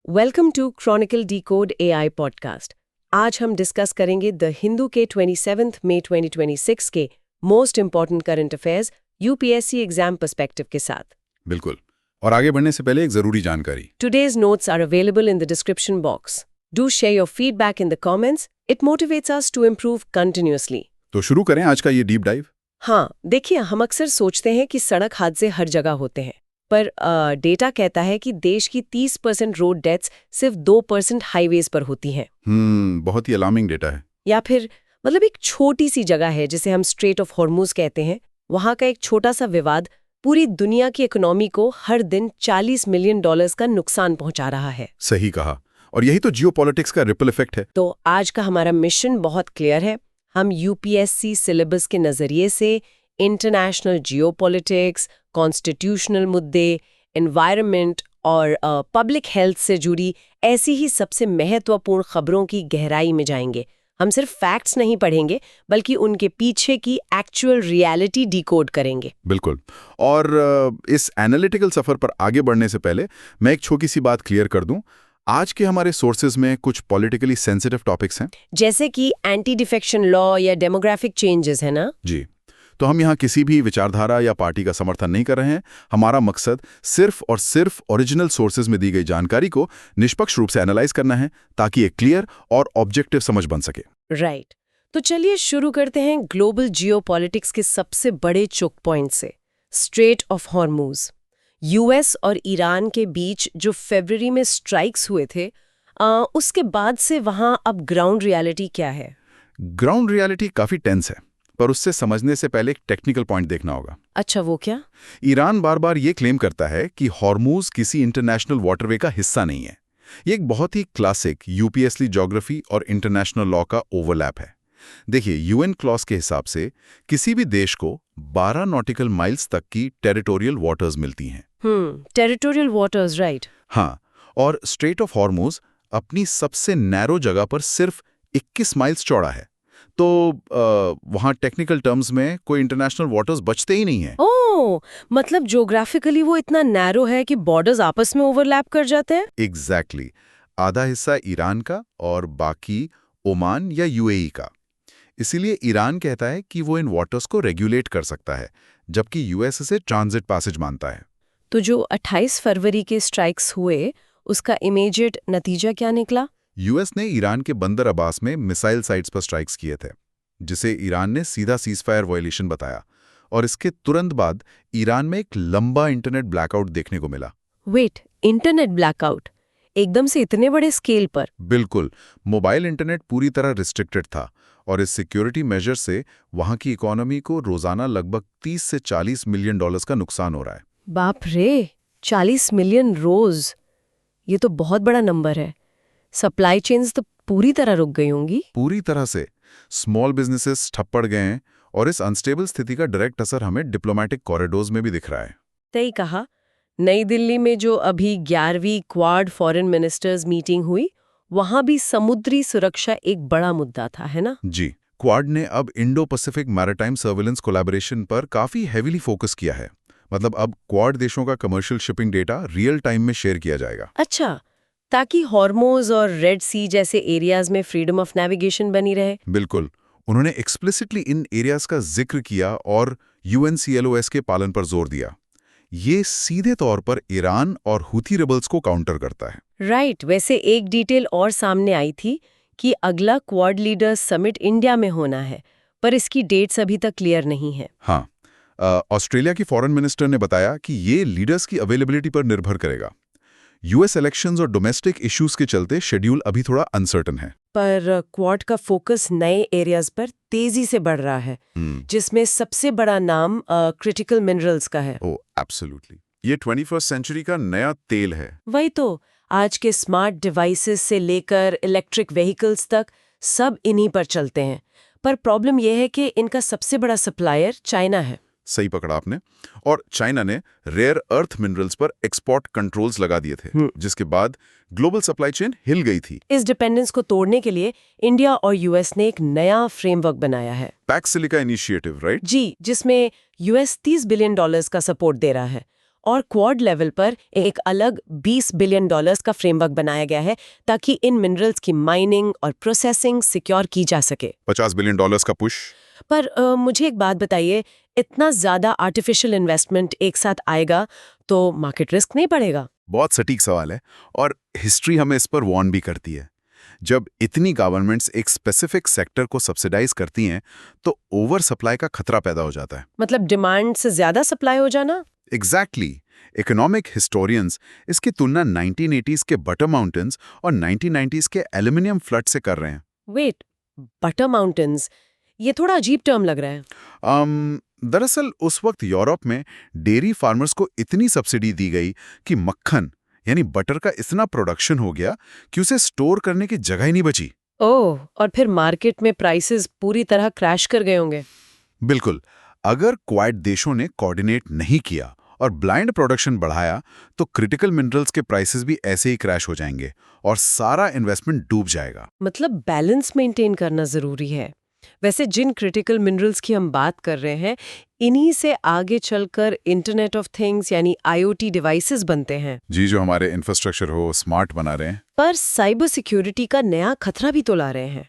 Welcome to Chronicle Decode AI podcast. आज हम discuss करेंगे द हिंदू के 27 मई 2026 के most important current affairs UPSC exam perspective के साथ। बिल्कुल। और आगे बढ़ने से पहले एक जरूरी जानकारी। Today's notes are available in the description box. Do share your feedback in the comments. It motivates us to improve continuously. तो शुरू करें आज का ये डीप डाइव। हाँ, देखिए, हम अक्सर सोचते हैं कि सड़क हादसे हर जगह होते हैं, पर डेटा कहता है कि देश की 30% रोड डेथ्स सिर्फ 2% हाईवेज पर होती हैं। बहुत ही अलार्मिंग डेटा है। या फिर मतलब एक छोटी सी जगह है जिसे हम स्ट्रेट ऑफ हॉर्मुज कहते हैं, वहाँ का एक छोटा सा विवाद पूरी दुनिया की इकोनॉमी को हर दिन $40 मिलियन का नुकसान पहुंचा रहा है। सही कहा। और यही तो जियोपॉलिटिक्स का रिपल इफेक्ट है। तो आज का हमारा मिशन बहुत क्लियर है। हम यूपीएससी सिलेबस के नजरिए से इंटरनेशनल जियोपॉलिटिक्स, कॉन्स्टिट्यूशनल मुद्दे, एनवायरनमेंट और पब्लिक हेल्थ से जुड़ी ऐसी ही सबसे महत्वपूर्ण खबरों की गहराई में जाएंगे। हम सिर्फ फैक्ट्स नहीं पढ़ेंगे, बल्कि उनके पीछे की एक्चुअल रियलिटी डिकोड करेंगे। बिल्कुल। और इस एनालिटिकल सफर पर आगे बढ़ने से पहले मैं एक छोटी सी बात क्लियर कर दूं। आज के हमारे सोर्सेज में कुछ पॉलिटिकली सेंसिटिव टॉपिक्स हैं, जैसे कि एंटी डिफेक्शन लॉ या डेमोग्राफिक चेंजेस, है ना? जी। तो हम यहाँ किसी भी विचारधारा या पार्टी का समर्थन नहीं कर रहे हैं। हमारा मकसद सिर्फ और सिर्फ ओरिजिनल सोर्सेज में दी गई जानकारी को निष्पक्ष रूप से एनालाइज करना है, ताकि एक क्लियर और ऑब्जेक्टिव समझ बन सके। राइट। तो चलिए शुरू करते हैं ग्लोबल जियोपॉलिटिक्स के सबसे बड़े चोक पॉइंट से, स्ट्रेट ऑफ हॉर्मुज। यूएस और ईरान के बीच जो फरवरी में स्ट्राइक्स हुए थे, उसके बाद से वहां अब ग्राउंड रियलिटी क्या है? ग्राउंड रियलिटी काफी टेंस है, पर उससे समझने से पहले एक टेक्निकल पॉइंट देखना होगा। अच्छा, वो क्या? ईरान बार बार ये क्लेम करता है कि हॉर्मुज किसी इंटरनेशनल वाटरवे का हिस्सा नहीं है। ये एक बहुत ही क्लासिक यूपीएससी ज्योग्राफी और इंटरनेशनल लॉ का ओवरलैप है। देखिए, यूएन क्लॉज के हिसाब से किसी भी देश को 12 नॉटिकल माइल्स तक की टेरिटोरियल वाटर्स मिलती हैं। Territorial waters, right. हाँ, और स्ट्रेट ऑफ हॉर्मुज अपनी सबसे नैरो जगह पर सिर्फ 21 माइल्स चौड़ा है। तो वहाँ टेक्निकल टर्म्स में कोई इंटरनेशनल वाटर्स बचते ही नहीं है। ओह, मतलब ज्योग्राफिकली वो इतना नैरो है कि बॉर्डर्स आपस में ओवरलैप कर जाते हैं। एग्जैक्टली। आधा हिस्सा ईरान का और बाकी ओमान या यूएई का। इसीलिए ईरान कहता है कि वो इन वाटर्स को रेगुलेट कर सकता है, जबकि यूएस इसे ट्रांजिट पैसेज मानता है। तो जो 28 फरवरी के स्ट्राइक्स हुए, उसका इमीडिएट नतीजा क्या निकला? यूएस ने ईरान के बंदर अब्बास में मिसाइल साइट्स पर स्ट्राइक्स किए थे, जिसे ईरान ने सीधा सीजफायर वायलेशन बताया। और इसके तुरंत बाद ईरान में एक लंबा इंटरनेट ब्लैकआउट देखने को मिला। वेट, इंटरनेट ब्लैकआउट एकदम से इतने बड़े स्केल पर? बिल्कुल। मोबाइल इंटरनेट पूरी तरह रिस्ट्रिक्टेड था, और इस सिक्योरिटी मेजर से वहां की इकोनॉमी को रोजाना लगभग 30 से 40 मिलियन डॉलर्स का नुकसान हो रहा है। बाप रे, 40 मिलियन रोज! ये तो बहुत बड़ा नंबर है। सप्लाई चेन्स तो पूरी तरह रुक गई होंगी। पूरी तरह से। स्मॉल बिजनेसेस ठप पड़ गए हैं, और इस अनस्टेबल स्थिति का डायरेक्ट असर हमें डिप्लोमेटिक कॉरिडोर्स में भी दिख रहा है। सही कहा। नई दिल्ली में जो अभी 11वीं क्वाड फॉरेन मिनिस्टर्स मीटिंग हुई, वहां भी समुद्री सुरक्षा एक बड़ा मुद्दा था, है ना? जी। क्वाड ने अब Indo Pacific maritime surveillance collaboration पर काफी हेवीली फोकस किया है। मतलब अब क्वाड देशों का commercial shipping data real time में शेयर किया जाएगा। अच्छा, ताकि हॉर्मुज और रेड सी जैसे एरियाज में फ्रीडम ऑफ नेविगेशन बनी रहे। बिल्कुल। उन्होंने एक्सप्लिसिटली इन एरियाज का जिक्र किया और यूएनसीएलओएस के पालन पर जोर दिया। ये सीधे तौर पर ईरान और हुथी रिबल्स को काउंटर करता है। राइट। वैसे एक डिटेल और सामने आई थी कि अगला क्वाड लीडर्स समिट इंडिया में होना है, पर इसकी डेट्स अभी तक क्लियर नहीं है। हाँ, ऑस्ट्रेलिया की फॉरेन मिनिस्टर ने बताया कि ये लीडर्स की अवेलेबिलिटी पर निर्भर करेगा। यूएस इलेक्शंस और डोमेस्टिक इश्यूज के चलते शेड्यूल अभी थोड़ा अनसर्टन है। पर क्वाड का फोकस नए एरियाज पर तेजी से बढ़ रहा है, जिसमें सबसे बड़ा नाम क्रिटिकल मिनरल्स का है। ओह, एब्सोल्युटली। ये 21वीं सेंचुरी का नया तेल है। वही तो, आज के स्मार्ट डिवाइसेस से लेकर इलेक्ट्रिक व्हीकल्स तक सब इन्हीं पर चलते हैं। पर प्रॉब्लम यह है कि इनका सबसे बड़ा सप्लायर चाइना है। सही पकड़ा आपने। और चाइना ने रेयर अर्थ मिनरल्स पर एक्सपोर्ट कंट्रोल्स लगा दिए थे, जिसके बाद ग्लोबल सप्लाई चेन हिल गई थी। इस डिपेंडेंस को तोड़ने के लिए इंडिया और यूएस ने एक नया फ्रेमवर्क बनाया है, पैक्स सिलिका इनिशिएटिव, राइट? जी, जिसमें यूएस $30 बिलियन का सपोर्ट दे रहा है। और क्वाड लेवल पर एक अलग $20 बिलियन का फ्रेमवर्क बनाया गया है ताकि इन मिनरल्स की माइनिंग और प्रोसेसिंग सिक्योर की जा सके। $50 बिलियन का पुश। पर मुझे एक बात बताइए, इतना ज्यादा आर्टिफिशियल इन्वेस्टमेंट एक साथ आएगा तो मार्केट रिस्क नहीं पड़ेगा? बहुत सटीक सवाल है और हिस्ट्री हमें इस पर वार्न भी करती है। जब इतनी गवर्नमेंट्स एक स्पेसिफिक सेक्टर को सब्सिडाइज करती हैं तो ओवर सप्लाई का खतरा पैदा हो जाता है। मतलब डिमांड से ज्यादा सप्लाई हो जाना? एग्जैक्टली। इकोनॉमिक हिस्टोरियंस इसकी तुलना 1980s के बटर माउंटेन्स और 1990s के एल्यूमिनियम फ्लड से कर रहे हैं। वेट, बटर माउंटेन्स, ये थोड़ा अजीब टर्म लग रहा है। दरअसल उस वक्त यूरोप में डेयरी फार्मर्स को इतनी सब्सिडी दी गई कि मक्खन यानी बटर का इतना प्रोडक्शन हो गया कि उसे स्टोर करने की जगह ही नहीं बची। ओह, और फिर मार्केट में प्राइसेस पूरी तरह क्रैश कर गए होंगे। बिल्कुल। अगर क्वाड देशों ने कोऑर्डिनेट नहीं किया और ब्लाइंड प्रोडक्शन बढ़ाया तो क्रिटिकल मिनरल्स के प्राइसेस भी ऐसे ही क्रैश हो जाएंगे और सारा इन्वेस्टमेंट डूब जाएगा। मतलब बैलेंस मेंटेन करना जरूरी है। वैसे जिन क्रिटिकल मिनरल्स की हम बात कर रहे हैं, इन्हीं से आगे चलकर इंटरनेट ऑफ थिंग्स यानी IoT डिवाइसेस बनते हैं। जी, जो हमारे इंफ्रास्ट्रक्चर हो स्मार्ट बना रहे हैं। पर साइबर सिक्योरिटी का नया खतरा भी तो ला रहे हैं।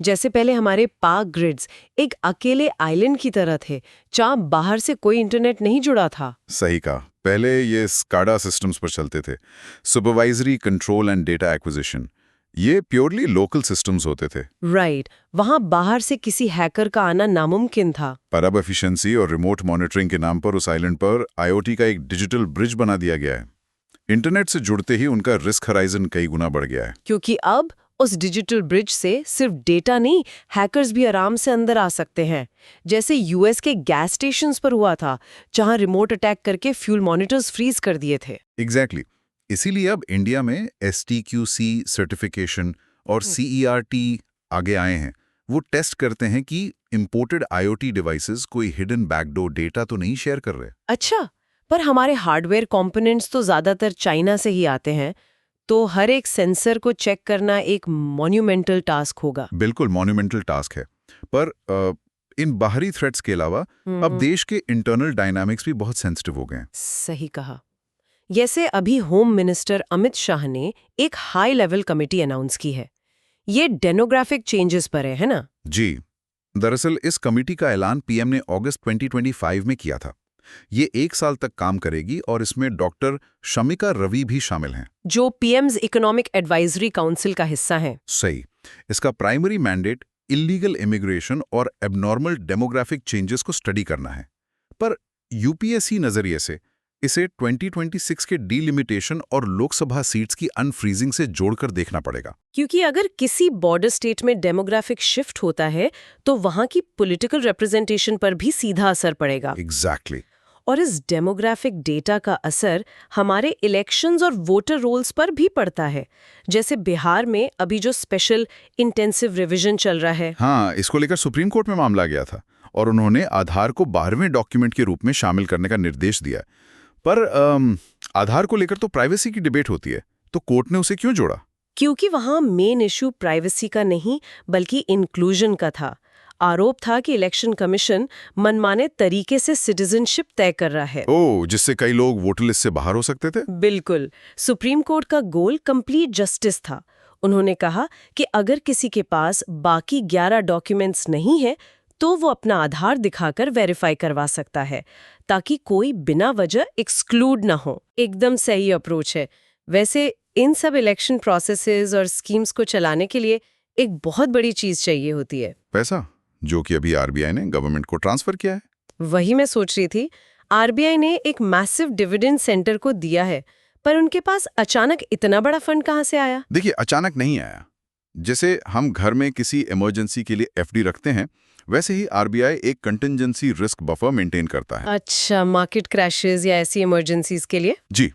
जैसे पहले हमारे पावर ग्रिड्स एक अकेले आइलैंड की तरह थे, जहां बाहर से कोई इंटरनेट नहीं जुड़ा था। सही कहा। पहले ये स्काडा सिस्टम्स पर चलते थे, supervisory control and data acquisition. ये प्योरली लोकल सिस्टम्स होते थे। राइट, वहां बाहर से किसी हैकर का आना नामुमकिन था। पर अब एफिशिएंसी और रिमोट मॉनिटरिंग के नाम पर उस आइलैंड पर IoT का एक डिजिटल ब्रिज बना दिया गया है। इंटरनेट से जुड़ते ही उनका रिस्क हराइजन कई गुना बढ़ गया है। क्योंकि अब उस डिजिटल ब्रिज से सिर्फ डेटा नहीं, हैकर्स भी आराम से अंदर आ सकते हैं। जैसे US के गैस स्टेशंस पर हुआ था, जहां रिमोट अटैक करके फ्यूल मॉनिटर्स फ्रीज कर दिए थे। एग्जैक्टली। इसीलिए अब इंडिया में STQC सर्टिफिकेशन और CERT आगे आए हैं। वो टेस्ट करते हैं कि इंपोर्टेड IoT डिवाइसेस कोई हिडन बैकडोर डेटा तो नहीं शेयर कर रहे। अच्छा, पर हमारे हार्डवेयर कंपोनेंट्स तो ज्यादातर चाइना से ही आते हैं, तो हर एक सेंसर को चेक करना एक मॉन्यूमेंटल टास्क होगा। बिल्कुल मॉन्यूमेंटल टास्क है। पर इन बाहरी थ्रेट्स के अलावा अब देश के इंटरनल डायनामिक्स भी बहुत सेंसिटिव हो गए हैं। सही कहा। जैसे अभी होम मिनिस्टर अमित शाह ने एक हाई लेवल कमेटी अनाउंस की है। ये डेमोग्राफिक चेंजेस पर है ना? जी, दरअसल इस कमेटी का ऐलान PM ने अगस्त 2025 में किया था। ये 1 साल तक काम करेगी और इसमें डॉक्टर शमिका रवि भी शामिल हैं, जो PM's इकोनॉमिक एडवाइजरी काउंसिल का हिस्सा है। सही। इसका प्राइमरी मैंडेट इलीगल इमिग्रेशन और एबनॉर्मल डेमोग्राफिक चेंजेस को स्टडी करना है। पर UPSC नजरिए से इसे 2026 के डीलिमिटेशन और लोकसभा सीट्स की अनफ्रीजिंग से जोड़कर देखना पड़ेगा। क्योंकि अगर किसी बॉर्डर स्टेट में डेमोग्राफिक शिफ्ट होता है तो वहां की पॉलिटिकल रिप्रेजेंटेशन पर भी सीधा असर पड़ेगा। एग्जैक्टली। और इस डेमोग्राफिक डेटा का असर हमारे इलेक्शंस और वोटर रोल्स पर भी पड़ता है। जैसे बिहार में अभी जो स्पेशल इंटेंसिव रिवीजन चल रहा है। हाँ, इसको लेकर सुप्रीम कोर्ट में मामला गया था और उन्होंने आधार को 12वें डॉक्यूमेंट के रूप में शामिल करने का निर्देश दिया। पर आधार को लेकर तो प्राइवेसी की डिबेट होती है, तो कोर्ट ने उसे क्यों जोड़ा? क्योंकि वहां मेन इशू प्राइवेसी का नहीं बल्कि इंक्लूजन का था। आरोप था कि इलेक्शन कमीशन मनमाने तरीके से सिटीजनशिप तय कर रहा है। ओह, जिससे कई लोग वोटर लिस्ट से बाहर हो सकते थे। बिल्कुल। सुप्रीम कोर्ट का गोल कंप्लीट जस्टिस था। उन्होंने कहा कि अगर किसी के पास बाकी 11 डॉक्यूमेंट्स नहीं है तो वो अपना आधार दिखाकर वेरीफाई करवा सकता है, ताकि कोई बिना वजह एक्सक्लूड ना हो। एकदम सही अप्रोच है। वैसे इन सब इलेक्शन प्रोसेसेस और स्कीम्स को चलाने के लिए एक बहुत बड़ी चीज चाहिए होती है, पैसा, जो कि अभी RBI ने गवर्नमेंट को ट्रांसफर किया है। वही मैं सोच रही थी। RBI ने एक मैसिव डिविडेंड सेंटर को दिया है, पर उनके पास अचानक इतना बड़ा फंड कहाँ से आया? देखिए, अचानक नहीं आया। जैसे हम घर में किसी इमरजेंसी के लिए FD रखते हैं, वैसे ही RBI एक कंटिंजेंसी रिस्क बफर मेंटेन करता है। अच्छा, मार्केट क्रैशेस या ऐसी इमरजेंसीज के लिए? जी,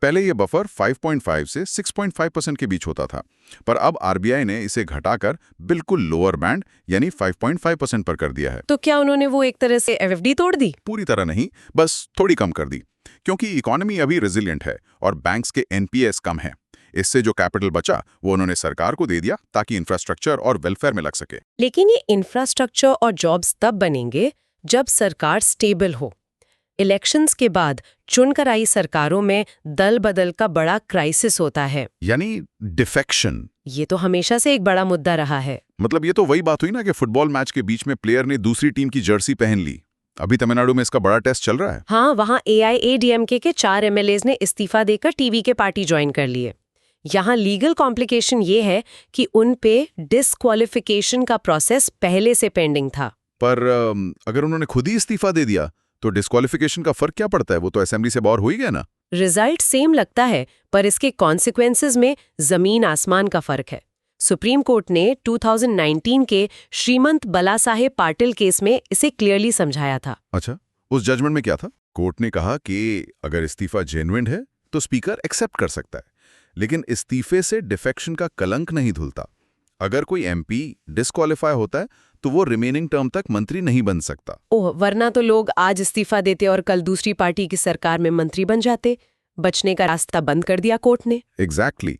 पहले ये बफर 5.5 से 6.5% के बीच होता था, पर अब RBI ने इसे घटाकर बिल्कुल लोअर बैंड यानी 5.5% पर कर दिया है। तो क्या उन्होंने वो एक तरह से FD तोड़ दी? पूरी तरह नहीं, बस थोड़ी कम कर दी, क्योंकि इकोनॉमी अभी रेजिलिएंट है और बैंक्स के NPS कम है। इससे जो कैपिटल बचा वो उन्होंने सरकार को दे दिया ताकि इंफ्रास्ट्रक्चर और वेलफेयर में लग सके। लेकिन ये इंफ्रास्ट्रक्चर और जॉब्स तब बनेंगे जब सरकार स्टेबल हो। इलेक्शंस के बाद चुनकर आई सरकारों में दल बदल का बड़ा क्राइसिस होता है। यानी डिफेक्शन। ये तो हमेशा से एक बड़ा मुद्दा रहा है। मतलब ये तो वही बात हुई ना कि फुटबॉल मैच के बीच में प्लेयर ने दूसरी टीम की जर्सी पहन ली। अभी तमिलनाडु में इसका बड़ा टेस्ट चल रहा है। हाँ, वहाँ AIADMK के 4 MLAs ने इस्तीफा देकर टीवी के पार्टी ज्वाइन कर लिए। यहाँ लीगल कॉम्प्लिकेशन ये है कि उन पे डिस्क्वालिफिकेशन का प्रोसेस पहले से पेंडिंग था। पर अगर उन्होंने खुद ही इस्तीफा दे दिया तो डिस्क्वालिफिकेशन का फर्क क्या पड़ता है? वो तो असेंबली से बाहर हो ही गया ना। रिजल्ट सेम लगता है, पर इसके कॉन्सिक्वेंसेज में जमीन आसमान का फर्क है। सुप्रीम कोर्ट ने 2019 के श्रीमंत बलासाहेब पाटिल केस में इसे क्लियरली समझाया था। अच्छा, उस जजमेंट में क्या था? कोर्ट ने कहा कि अगर इस्तीफा जेन्युइन है तो स्पीकर एक्सेप्ट कर सकता है, लेकिन इस्तीफे से डिफेक्शन का कलंक नहीं धुलता। अगर कोई MP डिस्क्वालीफाई होता है तो वो रिमेनिंग टर्म तक मंत्री नहीं बन सकता। ओह, वरना तो लोग आज इस्तीफा देते और कल दूसरी पार्टी की सरकार में मंत्री बन जाते। बचने का रास्ता बंद कर दिया कोर्ट ने। एग्जैक्टली।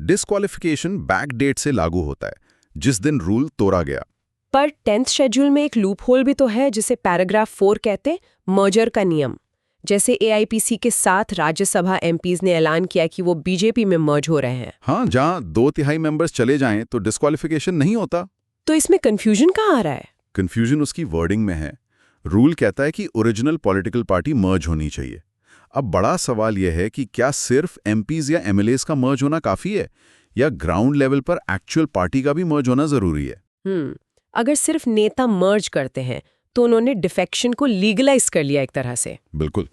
डिस्क्वालिफिकेशन बैक डेट से लागू होता है, जिस दिन रूल तोड़ा गया। पर 10th शेड्यूल में एक लूप होल भी तो है, जिसे पैराग्राफ 4 कहते, मर्जर का नियम। जैसे AIPC के 7 राज्यसभा MPs ने ऐलान किया कि वो BJP में मर्ज हो रहे हैं। हाँ, जहां 2/3 मेंबर्स चले जाएं तो डिस्क्वालिफिकेशन नहीं होता। तो इसमें कंफ्यूजन कहाँ आ रहा है? कंफ्यूजन उसकी वर्डिंग में है। रूल कहता है कि ओरिजिनल पॉलिटिकल पार्टी मर्ज होनी चाहिए। अब बड़ा सवाल यह है कि क्या सिर्फ MPs या MLAs का मर्ज होना काफी है, या ग्राउंड लेवल पर एक्चुअल पार्टी का भी मर्ज होना जरूरी है? अगर सिर्फ नेता मर्ज करते हैं तो उन्होंने डिफेक्शन को लीगलाइज कर लिया एक तरह से। बिल्कुल।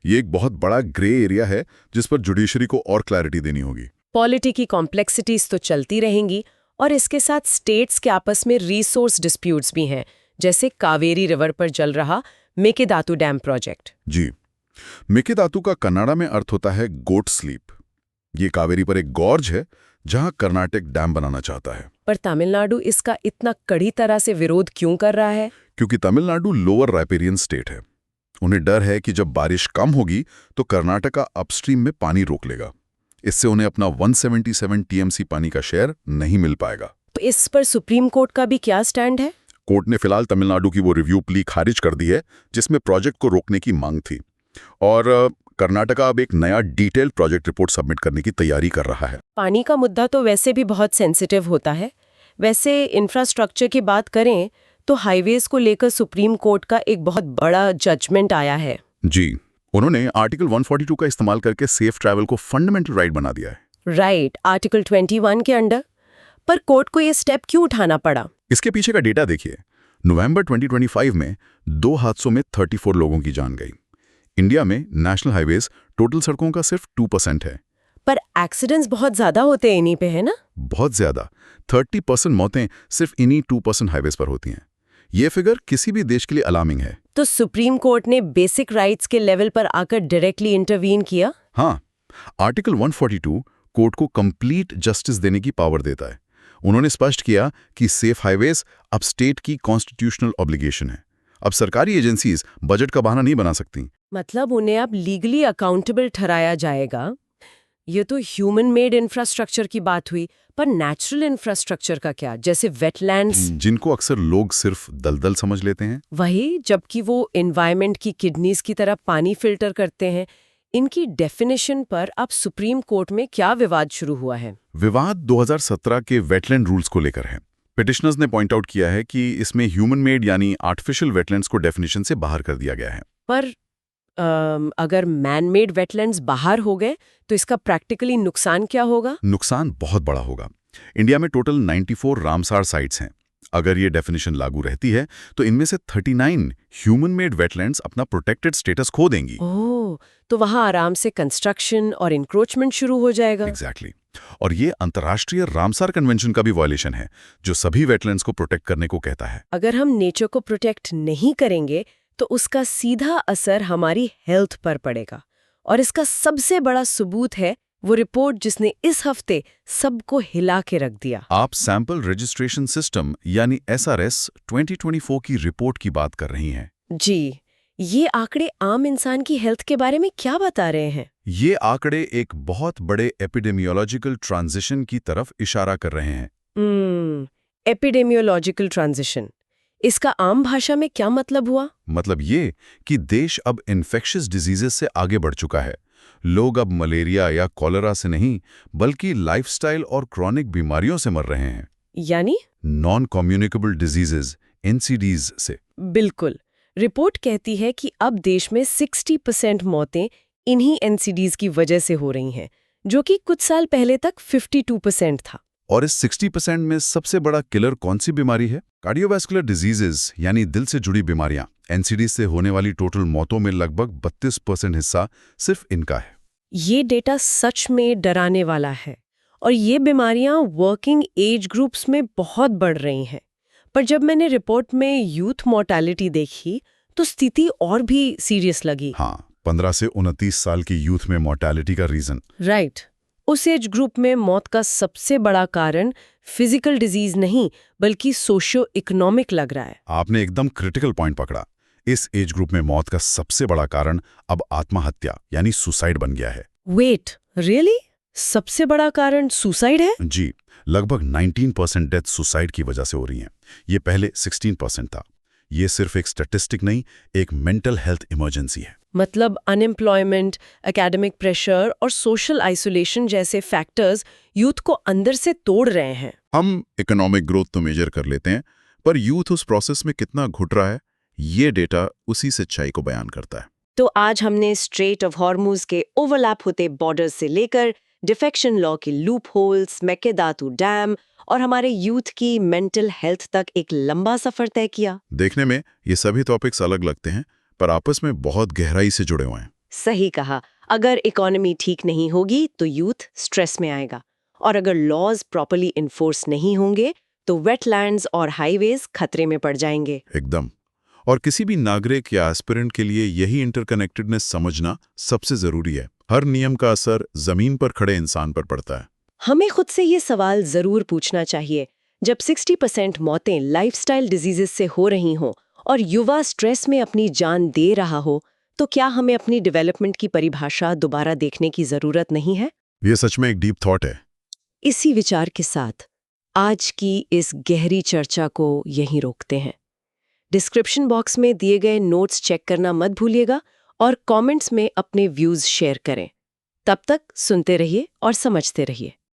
ये एक बहुत बड़ा ग्रे एरिया है जिस पर जुडिशरी को और क्लैरिटी देनी होगी। पॉलिटी की कॉम्प्लेक्सिटीज तो चलती रहेंगी, और इसके साथ स्टेट्स के आपस में रिसोर्स डिस्प्यूट्स भी हैं, जैसे कावेरी रिवर पर चल रहा मेकेदातु डैम प्रोजेक्ट। जी, मेकेदातु का कन्नड़ा में अर्थ होता है गोट स्लीप। ये कावेरी पर एक गॉर्ज है जहां कर्नाटक डैम बनाना चाहता है। पर तमिलनाडु इसका इतना कड़ी तरह से विरोध क्यों कर रहा है? क्योंकि तमिलनाडु लोअर राइपेरियन स्टेट है। उन्हें डर है कि जब बारिश कम होगी तो कर्नाटका अपस्ट्रीम में पानी रोक लेगा। इससे उन्हें अपना 177 TMC पानी का शेयर नहीं मिल पाएगा। तो इस पर सुप्रीम कोर्ट का भी क्या स्टैंड है? कोर्ट ने फिलहाल तमिलनाडु की वो रिव्यू प्ली खारिज कर दी है जिसमें प्रोजेक्ट को रोकने की मांग थी, और कर्नाटका अब एक नया डिटेल्ड प्रोजेक्ट रिपोर्ट सबमिट करने की तैयारी कर रहा है। पानी का मुद्दा तो वैसे भी बहुत सेंसिटिव होता है। वैसे इंफ्रास्ट्रक्चर की बात करें तो हाईवेज को लेकर सुप्रीम कोर्ट का एक बहुत बड़ा जजमेंट आया है। जी, उन्होंने आर्टिकल 142 का इस्तेमाल करके सेफ ट्रैवल को फंडामेंटल राइट बना दिया है। राइट, आर्टिकल 21 के अंडर। पर कोर्ट को ये स्टेप क्यों उठाना पड़ा? इसके पीछे का डेटा देखिए। नवंबर 2025 में 2 हादसों में 34 लोगों की जान गई। इंडिया में नेशनल हाईवेज टोटल सड़कों का सिर्फ 2% है। पर एक्सीडेंट्स बहुत ज्यादा होते हैं इन्हीं पे, है ना? बहुत ज्यादा। 30% मौतें सिर्फ इन्हीं 2% हाईवेज पर होती हैं। ये फिगर किसी भी देश के लिए अलार्मिंग है। तो सुप्रीम कोर्ट ने बेसिक राइट्स के लेवल पर आकर डायरेक्टली इंटरवीन किया? हाँ, आर्टिकल 142 कोर्ट को कंप्लीट जस्टिस देने की पावर देता है। उन्होंने स्पष्ट किया कि सेफ हाईवेज अब स्टेट की कॉन्स्टिट्यूशनल ऑब्लिगेशन है। अब सरकारी एजेंसीज बजट का बहाना नहीं बना सकती। मतलब उन्हें अब लीगली अकाउंटेबल ठहराया जाएगा। ये तो ह्यूमन मेड इंफ्रास्ट्रक्चर की बात हुई, पर नेचुरल इंफ्रास्ट्रक्चर का क्या, जैसे वेटलैंड्स? जिनको अक्सर लोग सिर्फ दलदल समझ लेते हैं। वही, जबकि वो एनवायरनमेंट की किडनीज की तरह पानी फिल्टर करते हैं। इनकी डेफिनेशन पर अब सुप्रीम कोर्ट में क्या विवाद शुरू हुआ है? विवाद 2017 के वेटलैंड रूल्स को लेकर है। पिटिशनर्स ने पॉइंट आउट किया है कि इसमें ह्यूमन मेड यानी आर्टिफिशियल वेटलैंड्स को डेफिनेशन से बाहर कर दिया गया है। पर अगर मैन मेड वेटलैंड्स बाहर हो गए तो इसका प्रैक्टिकली नुकसान क्या होगा? नुकसान बहुत बड़ा होगा। इंडिया में टोटल 94 रामसार साइट्स हैं। अगर ये डेफिनेशन लागू रहती है तो इनमें से 39 ह्यूमन मेड वेटलैंड्स अपना प्रोटेक्टेड स्टेटस खो देंगी। ओह, तो वहां आराम से कंस्ट्रक्शन और इंक्रोचमेंट शुरू हो जाएगा। एग्जैक्टली। और ये अंतर्राष्ट्रीय रामसार कन्वेंशन का भी वायलेशन है, जो सभी वेटलैंड्स को प्रोटेक्ट करने को कहता है। अगर हम नेचर को प्रोटेक्ट नहीं करेंगे तो उसका सीधा असर हमारी हेल्थ पर पड़ेगा। और इसका सबसे बड़ा सबूत है वो रिपोर्ट जिसने इस हफ्ते सबको हिला के रख दिया। आप सैंपल रजिस्ट्रेशन सिस्टम यानी SRS 2024 की रिपोर्ट की बात कर रही हैं। जी, ये आंकड़े आम इंसान की हेल्थ के बारे में क्या बता रहे हैं? ये आंकड़े एक बहुत बड़े एपिडेमियोलॉजिकल ट्रांजिशन की तरफ इशारा कर रहे हैं। एपिडेमियोलॉजिकल ट्रांजिशन, इसका आम भाषा में क्या मतलब हुआ? मतलब ये कि देश अब इन्फेक्शियस डिजीजेस से आगे बढ़ चुका है। लोग अब मलेरिया या कॉलेरा से नहीं बल्कि लाइफस्टाइल और क्रॉनिक बीमारियों से मर रहे हैं। यानी? नॉन कम्युनिकेबल डिजीजेस NCDs से। बिल्कुल। रिपोर्ट कहती है कि अब देश में 60% मौतें इन्हीं NCDs की वजह से हो रही हैं, जो कि कुछ साल पहले तक 52% था। और इस 60% में सबसे बड़ा किलर कौन सी बीमारी है? कार्डियोवैस्कुलर डिजीजेस यानी दिल से जुड़ी बीमारियां। NCD से होने वाली टोटल मौतों में लगभग 32% हिस्सा सिर्फ इनका है। ये डेटा सच में डराने वाला है और ये बीमारियां वर्किंग एज ग्रुप्स में बहुत बढ़ रही हैं। पर जब मैंने रिपोर्ट में यूथ मोर्टेलिटी देखी तो स्थिति और भी सीरियस लगी। हाँ, 15 से 29 साल की यूथ में मोर्टेलिटी का रीजन। राइट। उस एज ग्रुप में मौत का सबसे बड़ा कारण फिजिकल डिजीज नहीं बल्कि सोशियो इकोनॉमिक लग रहा है। आपने एकदम क्रिटिकल पॉइंट पकड़ा। इस एज ग्रुप में मौत का सबसे बड़ा कारण अब आत्महत्या यानी सुसाइड बन गया है। Wait, really? सबसे बड़ा कारण सुसाइड है? जी, लगभग 19% डेथ सुसाइड की वजह से हो रही हैं। ये पहले 16% था। ये सिर्फ एक स्टैटिस्टिक नहीं, एक मेंटल हेल्थ इमरजेंसी है। मतलब अनएम्प्लॉयमेंट, एकेडमिक प्रेशर और सोशल आइसोलेशन जैसे फैक्टर्स यूथ को अंदर से तोड़ रहे हैं। हम इकोनॉमिक ग्रोथ तो मेजर कर लेते हैं, पर यूथ उस प्रोसेस में कितना घुट रहा है, ये डेटा उसी सच्चाई को बयान करता है। तो आज हमने स्ट्रेट ऑफ हॉर्मुज के ओवरलैप होते बॉर्डर्स से लेकर डिफेक्शन लॉ के लूप होल्स, मेकेदातु डैम और हमारे यूथ की मेंटल हेल्थ तक एक लंबा सफर तय किया। देखने में ये सभी टॉपिक्स अलग लगते हैं, पर आपस में बहुत गहराई से जुड़े हुए हैं। सही कहा। अगर इकोनॉमी ठीक नहीं होगी तो यूथ स्ट्रेस में आएगा, और अगर लॉज प्रॉपर्ली इन्फोर्स नहीं होंगे तो वेटलैंड्स और हाईवेज खतरे में पड़ जाएंगे। एकदम। और किसी भी नागरिक या एस्पिरेंट के लिए यही इंटरकनेक्टेडनेस समझना सबसे जरूरी है। हर नियम का असर जमीन पर खड़े इंसान पर पड़ता है। हमें खुद से ये सवाल जरूर पूछना चाहिए, जब 60% मौतें लाइफस्टाइल डिजीजेस से हो रही हों और युवा स्ट्रेस में अपनी जान दे रहा हो, तो क्या हमें अपनी डेवलपमेंट की परिभाषा दोबारा देखने की जरूरत नहीं है? ये सच में एक डीप थॉट है। इसी विचार के साथ आज की इस गहरी चर्चा को यहीं रोकते हैं। डिस्क्रिप्शन बॉक्स में दिए गए नोट्स चेक करना मत भूलिएगा और कमेंट्स में अपने व्यूज शेयर करें। तब तक सुनते रहिए और समझते रहिए।